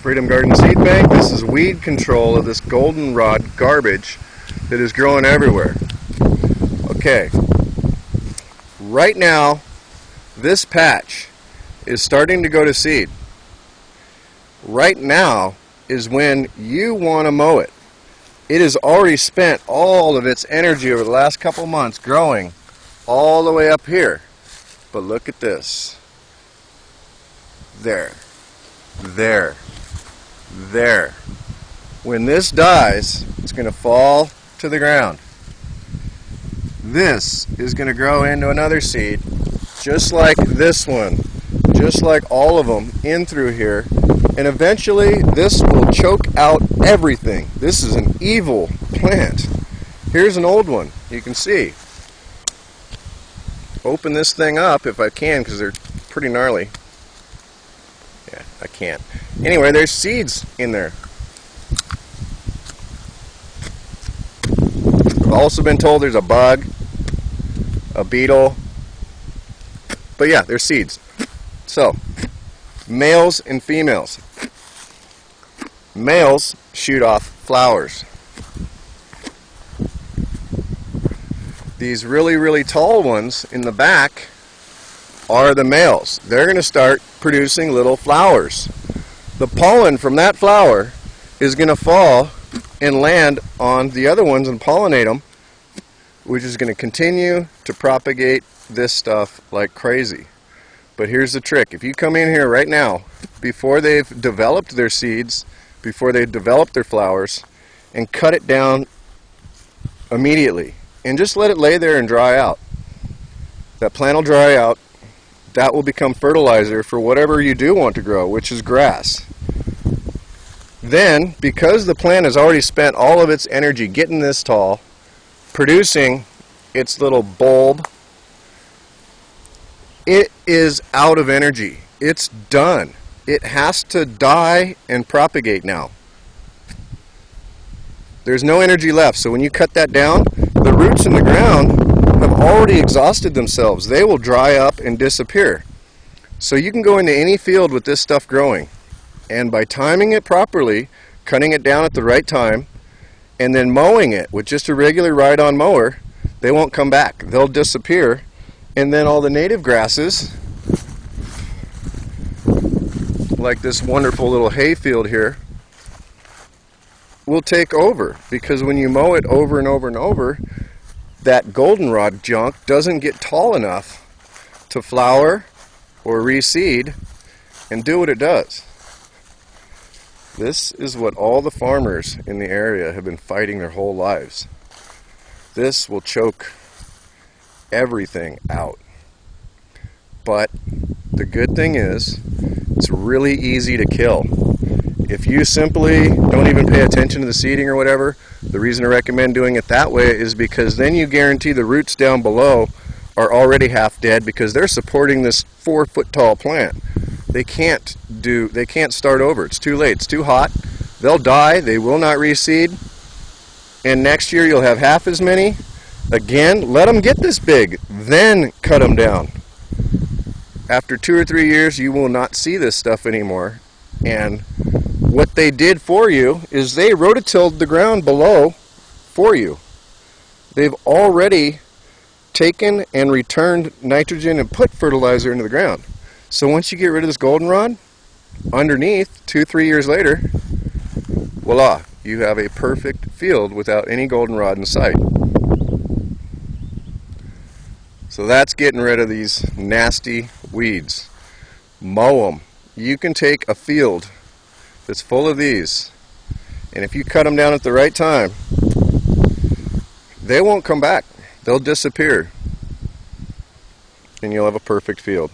Freedom Garden Seed Bank. This is weed control of this goldenrod garbage that is growing everywhere. Okay, right now this patch is starting to go to seed. Right now is when you want to mow it. It has already spent all of its energy over the last couple months growing all the way up here. But look at this. There. When this dies, it's going to fall to the ground. This is going to grow into another seed, just like this one, just like all of them in through here, and eventually this will choke out everything. This is an evil plant. Here's an old one, you can see. Open this thing up if I can, because they're pretty gnarly. Yeah, I can't. Anyway, there's seeds in there. I've also been told there's a bug, a beetle, but yeah, there's seeds. So, males and females. Males shoot off flowers. These really tall ones in the back are the males. They're going to start producing little flowers. The pollen from that flower is going to fall and land on the other ones and pollinate them, which is going to continue to propagate this stuff like crazy. But here's the trick. If you come in here right now, before they've developed their seeds, before they've developed their flowers, and cut it down immediately, and just let it lay there and dry out. That plant will dry out. That will become fertilizer for whatever you do want to grow, which is grass. Then, because the plant has already spent all of its energy getting this tall, producing its little bulb, it is out of energy. It's done. It has to die and propagate now. There's no energy left, so when you cut that down, the roots in the ground have already exhausted themselves. They will dry up and disappear. So you can go into any field with this stuff growing, and by timing it properly, cutting it down at the right time, and then mowing it with just a regular ride-on mower, they won't come back. They'll disappear, and then all the native grasses, like this wonderful little hay field here, will take over, because when you mow it over and over and over, that goldenrod junk doesn't get tall enough to flower or reseed and do what it does. This is what all the farmers in the area have been fighting their whole lives. This will choke everything out. But the good thing is, it's really easy to kill. If you simply don't even pay attention to the seeding or whatever, the reason I recommend doing it that way is because then you guarantee the roots down below are already half dead, because they're supporting this 4-foot tall plant. They can't start over. It's too late. It's too hot. They'll die. They will not reseed. And next year you'll have half as many. Again, let them get this big, then cut them down. After 2 or 3 years, you will not see this stuff anymore. And what they did for you is they rototilled the ground below for you. They've already taken and returned nitrogen and put fertilizer into the ground. So once you get rid of this goldenrod, underneath, 2-3 years later, voila, you have a perfect field without any goldenrod in sight. So that's getting rid of these nasty weeds. Mow them. You can take a field that's full of these, and if you cut them down at the right time, they won't come back. They'll disappear, and you'll have a perfect field.